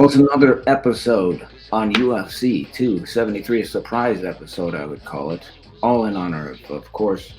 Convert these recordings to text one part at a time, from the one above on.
Well, it's another episode on UFC 273, a surprise episode, I would call it. All in honor of course,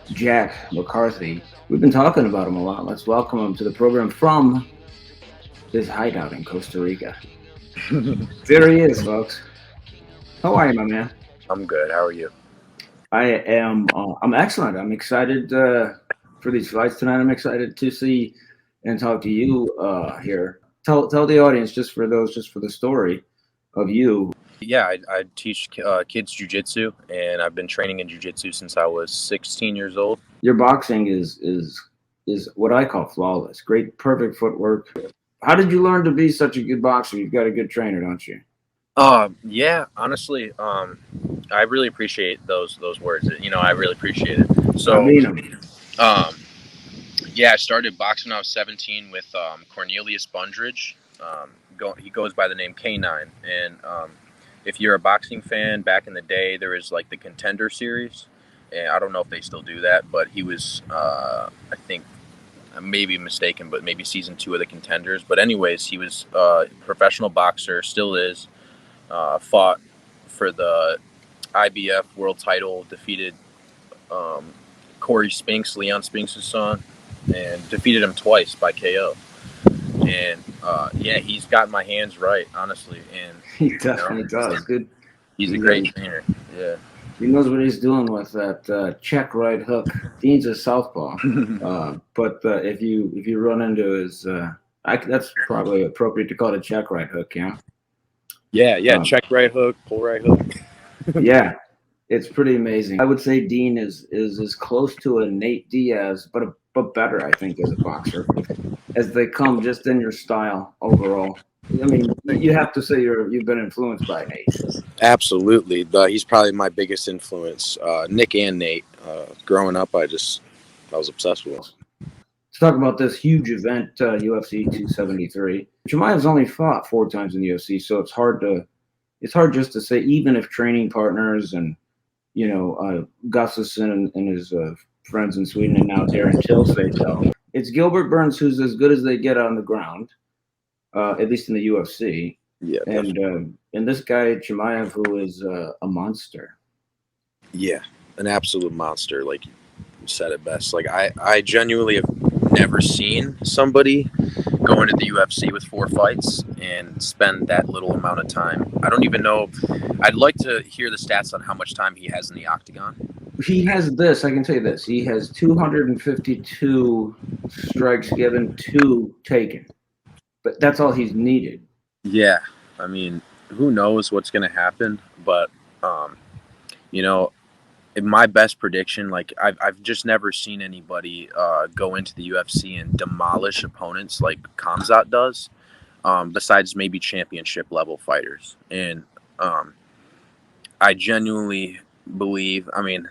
Jack McCarthy. We've been talking about him a lot. Let's welcome him to the program from his hideout in Costa Rica. There he is, folks. How are you, my man? I'm good. How are you? I'm excellent. I'm excited for these fights tonight. I'm excited to see and talk to you here. Tell the audience just for the story of you. Yeah, I teach kids jujitsu, and I've been training in jujitsu since I was 16 years old. Your boxing is what I call flawless. Great, perfect footwork. How did you learn to be such a good boxer? You've got a good trainer, don't you? Yeah, honestly, I really appreciate those words. I really appreciate it. I So, mean 'em. um, yeah, I started boxing when I was 17 with Cornelius Bundridge. He goes by the name K9, and if you're a boxing fan, back in the day, there was like the Contender series, and I don't know if they still do that, but he was, I think, I may be mistaken, but maybe season 2 of the Contenders. But anyways, he was a professional boxer, still is. Fought for the IBF world title, defeated um, Corey Spinks, Leon Spinks' son, and defeated him twice by KO. And yeah, he's got my hands right, honestly. And He definitely does. Good. he's a He's great trainer. Yeah. He knows what he's doing with that check right hook. Dean's a southpaw, but if you run into his, that's probably appropriate to call it a check right hook. Yeah. Yeah. Um, Check right hook, pull right hook. yeah, it's pretty amazing. I would say Dean is as close to a Nate Diaz, but better, I think, as a boxer, as they come just in your style overall. I mean, you have to say you've been influenced by Nate. Absolutely. He's probably my biggest influence. Nick and Nate. Growing up, I was obsessed with him. Let's talk about this huge event, UFC 273. Chimaev's only fought 4 times in the UFC, so it's hard just to say, even if training partners and Gustafsson and his friends in Sweden and now Darren Till say so. It's Gilbert Burns who's as good as they get on the ground, at least in the UFC. Yeah. And this guy Chimaev, who is a monster. Yeah, an absolute monster. Like you said it best. Like I genuinely have never seen somebody go into the UFC with 4 fights and spend that little amount of time. I don't even know. I'd like to hear the stats on how much time he has in the octagon. He has this. I can tell you this. He has 252 strikes given, 2 taken, but that's all he's needed. Yeah, I mean, who knows what's going to happen? But in my best prediction, like I've just never seen anybody go into the UFC and demolish opponents like Khamzat does. Besides maybe championship level fighters, and I genuinely believe. I mean,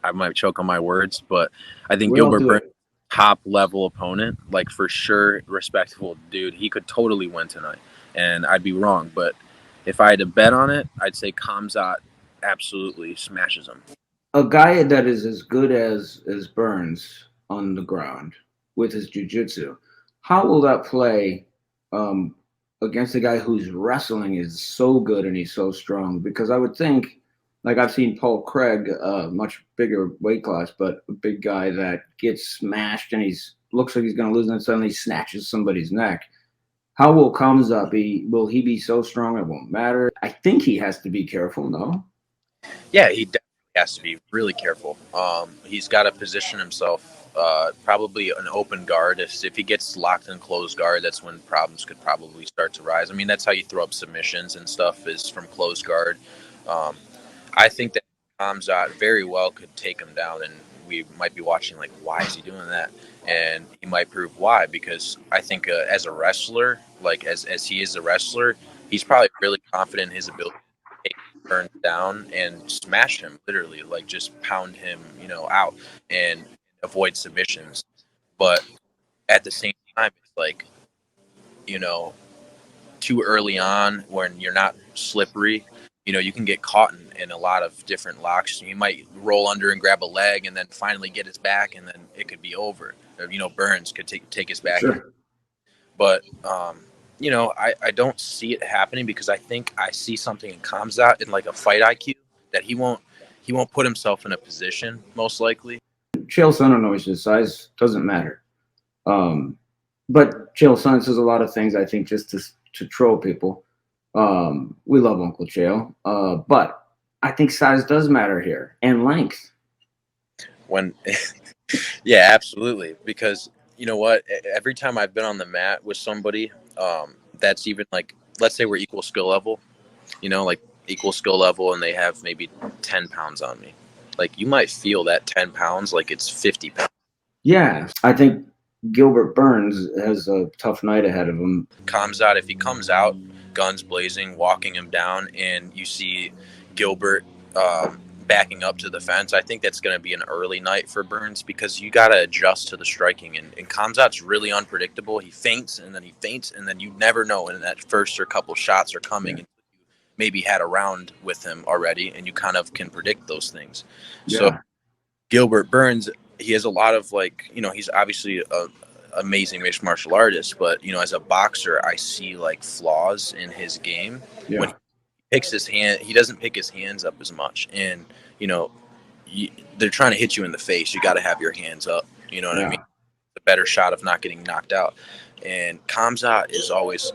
I might choke on my words, but I think Gilbert Burns, top level opponent, like for sure, respectable dude. He could totally win tonight, and I'd be wrong. But if I had to bet on it, I'd say Khamzat absolutely smashes him. A guy that is as good as Burns on the ground with his jiu-jitsu, how will that play against a guy whose wrestling is so good and he's so strong? Because I would think, like I've seen Paul Craig, much bigger weight class, but a big guy that gets smashed and looks like he's going to lose, and then suddenly snatches somebody's neck. How will Khamzat be? Will he be so strong it won't matter? I think he has to be careful, no? Yeah, he definitely has to be really careful. He's got to position himself, probably an open guard. If he gets locked in closed guard, that's when problems could probably start to rise. I mean, that's how you throw up submissions and stuff, is from closed guard. I think that Khamzat very well could take him down, and we might be watching like, why is he doing that? And he might prove why, because I think as a wrestler, like as he is a wrestler, he's probably really confident in his ability to take Burns down and smash him, literally, like just pound him, out and avoid submissions. But at the same time, it's like, too early on when you're not slippery, you can get caught in a lot of different locks. You might roll under and grab a leg and then finally get his back, and then it could be over. Or, Burns could take his back. Sure. But I don't see it happening because I think I see something in Kamzat in like a fight IQ that he won't put himself in a position most likely. Chael Sonnen always says size doesn't matter. Um, but Chael Sonnen says a lot of things, I think, just to troll people. We love Uncle Chael. But I think size does matter here, and length. When Yeah, absolutely. Because you know what? Every time I've been on the mat with somebody, that's even like, let's say we're equal skill level, like equal skill level, and they have maybe 10 pounds on me. Like, you might feel that 10 pounds like it's 50 pounds. Yeah, I think Gilbert Burns has a tough night ahead of him. If he comes out, guns blazing, walking him down, and you see Gilbert backing up to the fence, I think that's going to be an early night for Burns because you got to adjust to the striking. And Kamzat's really unpredictable. He feints, and then you never know when that first or couple shots are coming. Yeah. Maybe had a round with him already, and you kind of can predict those things. So Yeah. Gilbert Burns, he has a lot of he's obviously a amazing mixed martial artist, but as a boxer, I see like flaws in his game. When Yeah. he picks his hand, he doesn't pick his hands up as much, and you know they're trying to hit you in the face. You got to have your hands up. You know what I mean? Yeah. A better shot of not getting knocked out. And Kamzat is always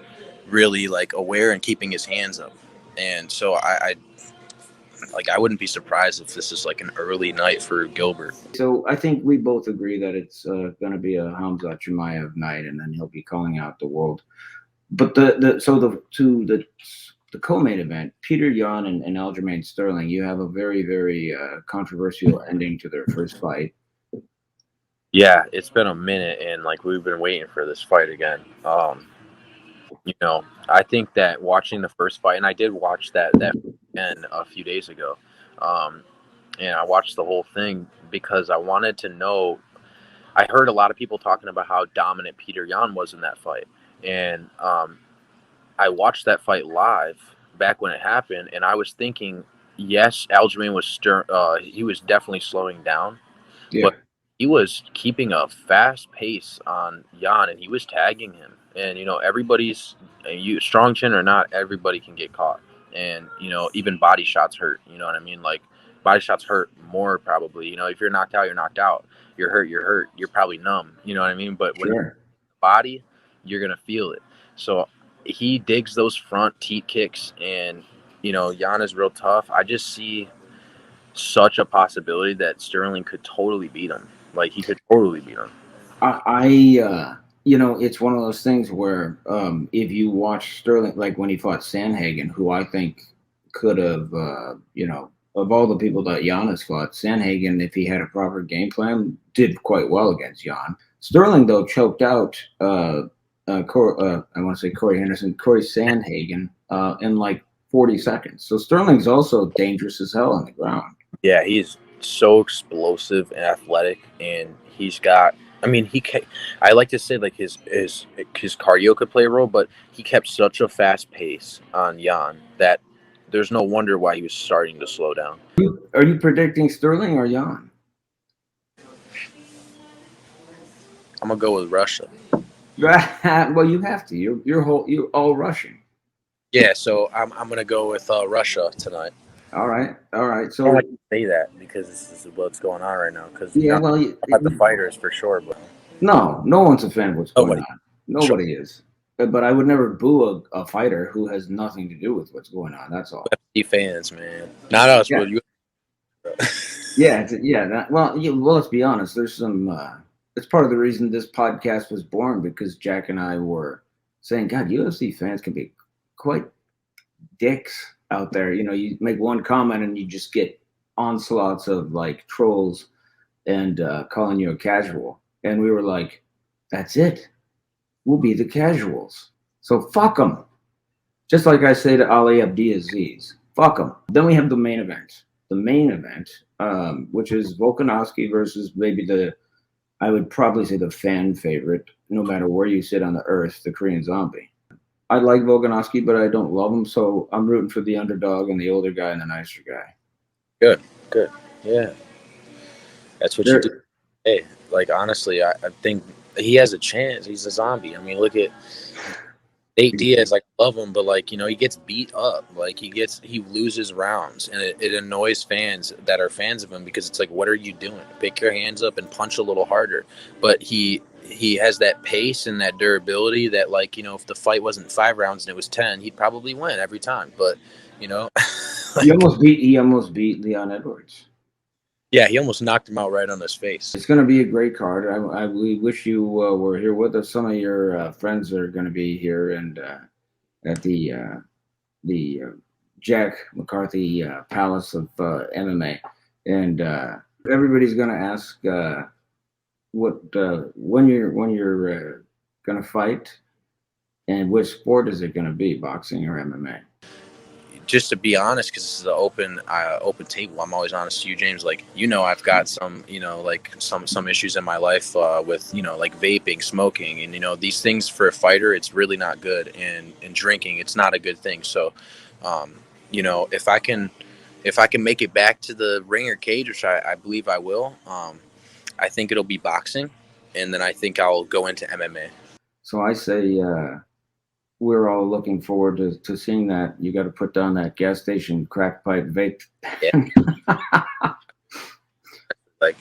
really like aware and keeping his hands up. And so I wouldn't be surprised if this is like an early night for Gilbert. So I think we both agree that it's going to be a Hamza Chimaev night, and then he'll be calling out the world. But the co-main event, Peter Yan and Aljamain Sterling, you have a very very controversial ending to their first fight. Yeah, it's been a minute, and like we've been waiting for this fight again. I think that watching the first fight, and I did watch that again a few days ago, um, and I watched the whole thing because I wanted to know. I heard a lot of people talking about how dominant Peter Yan was in that fight, and I watched that fight live back when it happened, and I was thinking, yes, Aljamain was he was definitely slowing down, Yeah. but he was keeping a fast pace on Jan, and he was tagging him. And everybody's strong chin or not, everybody can get caught, and even body shots hurt. You know what I mean? Like body shots hurt more probably. If you're knocked out, you're knocked out. You're hurt, you're hurt. You're probably numb. You know what I mean? But when Sure. body, you're gonna feel it. So he digs those front teat kicks, and Jan is real tough. I just see such a possibility that Sterling could totally beat him. Like he could totally beat him. It's one of those things where if you watch Sterling, like when he fought Sandhagen, who I think could have, of all the people that Giannis fought, Sandhagen, if he had a proper game plan, did quite well against Jan. Sterling, though, choked out, I want to say Corey Sandhagen, in like 40 seconds. So Sterling's also dangerous as hell on the ground. Yeah, he's so explosive and athletic, and he's got. I mean, I like to say like his cardio could play a role, but he kept such a fast pace on Jan that there's no wonder why he was starting to slow down. Are you predicting Sterling or Jan? I'm gonna go with Russia. Well, you have to. You're all Russian. Yeah, so I'm gonna go with Russia tonight. All right. I So don't like to say that because this is what's going on right now. Because yeah, well, about the fighters for sure, but no one's a fan of what's going nobody. on. Nobody is. But I would never boo a fighter who has nothing to do with what's going on. That's all. UFC fans, man, not us, Yeah. but you. Well, let's be honest. There's some. It's part of the reason this podcast was born because Jack and I were saying, God, UFC fans can be quite dicks out there. You make one comment and you just get onslaughts of like trolls and calling you a casual. And we were like, that's it. We'll be the casuals. So fuck them. Just like I say to Ali Abdiaziz, fuck them. Then we have the main event. The main event, which is Volkanovski versus I would probably say the fan favorite, no matter where you sit on the earth, the Korean Zombie. I like Volkanovski, but I don't love him, so I'm rooting for the underdog and the older guy and the nicer guy. Good, yeah. That's what you do. Hey, like honestly, I think he has a chance. He's a zombie. I mean, look at Nate Diaz, like, I love him, but like, he gets beat up. Like he loses rounds, and it annoys fans that are fans of him because it's like, what are you doing? Pick your hands up and punch a little harder. But he has that pace and that durability that, like, if the fight wasn't 5 rounds and it was 10, he'd probably win every time. But He like, almost beat Leon Edwards. yeah, he almost knocked him out right on his face. It's going to be a great card. We wish you were here with us. Some of your friends are going to be here and at the Jack McCarthy Palace of MMA, and everybody's going to ask what when you're going to fight, and which sport is it going to be, boxing or MMA? Just to be honest, because this is an open table, I'm always honest to you, James. Like, I've got some, like some issues in my life with, like vaping, smoking, and these things for a fighter, it's really not good. And drinking, it's not a good thing. So, if I can make it back to the ring or cage, which I believe I will, I think it'll be boxing, and then I think I'll go into MMA. So I say we're all looking forward to seeing that. You got to put down that gas station crack pipe vape. Yeah. Like,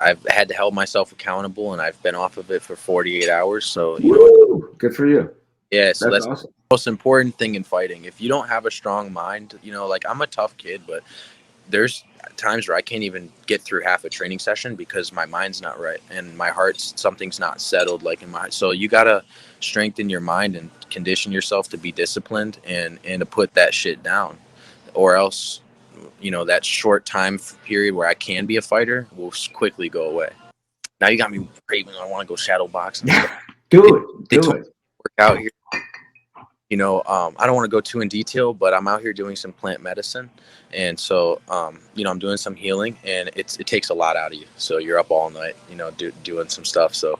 I've had to hold myself accountable, and I've been off of it for 48 hours. So, Woo! Good for you. yeah, so that's awesome. the most important thing in fighting. If you don't have a strong mind, like, I'm a tough kid, but there's times where I can't even get through half a training session because my mind's not right and my something's not settled, like, in my. So you gotta strengthen your mind and condition yourself to be disciplined and to put that shit down, or else that short time period where I can be a fighter will quickly go away. Now you got me craving. I want to go shadow box. Do it. Work out here. I don't want to go too in detail, but I'm out here doing some plant medicine. And so, I'm doing some healing, and it takes a lot out of you. So you're up all night, doing some stuff. So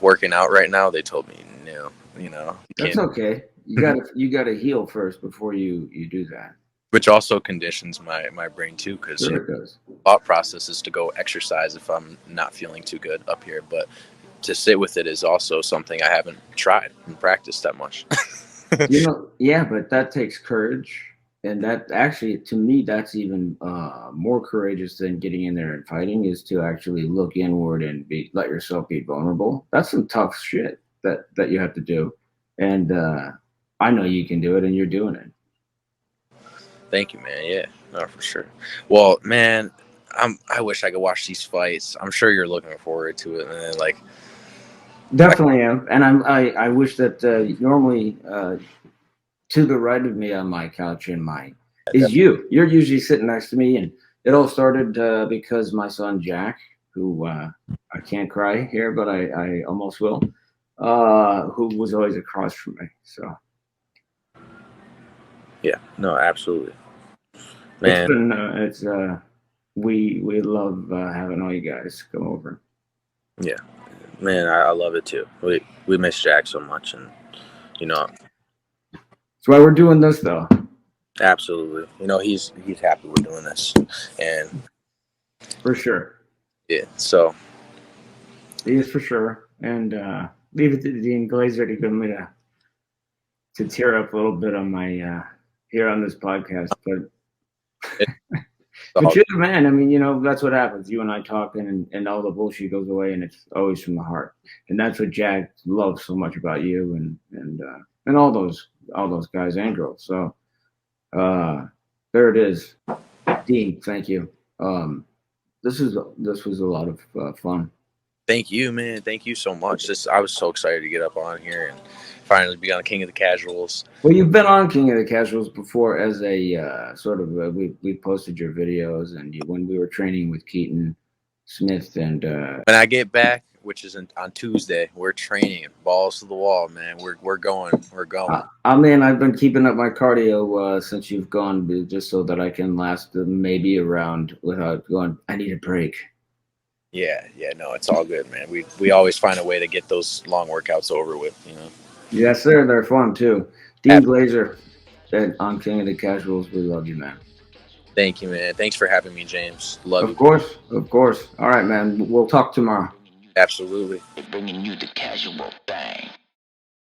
working out right now, they told me, no, you That's can't. okay. You gotta heal first before you do that. Which also conditions my brain too, because Sure it does. thought process is to go exercise if I'm not feeling too good up here. But to sit with it is also something I haven't tried and practiced that much. Yeah, but that takes courage, and that actually, to me, that's even more courageous than getting in there and fighting. Is to actually look inward and let yourself be vulnerable. That's some tough shit that you have to do, and I know you can do it, and you're doing it. Thank you, man. Yeah, no, for sure. Well, man, I wish I could watch these fights. I'm sure you're looking forward to it, man. Like, definitely am, and I wish that normally to the right of me on my couch is you. You're usually sitting next to me, and it all started because my son Jack, who I can't cry here, but I almost will, who was always across from me. So yeah, no, absolutely, man. We love having all you guys come over. Yeah, man, I love it too. We miss Jack so much, and that's why we're doing this, though. Absolutely, he's happy we're doing this, and for sure. Yeah, so he is for sure, and leave it to Dean Glazer to get me to tear up a little bit on my here on this podcast, but you're the man. I mean, that's what happens. You and I talking, and all the bullshit goes away, and it's always from the heart. And that's what Jack loves so much about you, and all those guys and girls. So there it is. Dean, thank you. This was a lot of fun. Thank you, man. Thank you so much. I was so excited to get up on here and finally be on King of the Casuals. Well, you've been on King of the Casuals before as a sort of we posted your videos, and when we were training with Keaton Smith, and when I get back, which is on Tuesday, we're training balls to the wall, man. We're going. Man, I've been keeping up my cardio since you've gone, just so that I can last maybe around without going. I need a break. Yeah, no, it's all good, man. We always find a way to get those long workouts over with, Yes, sir. They're fun too. Dean Glazer on King of the Casuals. We love you, man. Thank you, man. Thanks for having me, James. Love you. Of course. All right, man. We'll talk tomorrow. Absolutely. Bringing you the casual bang.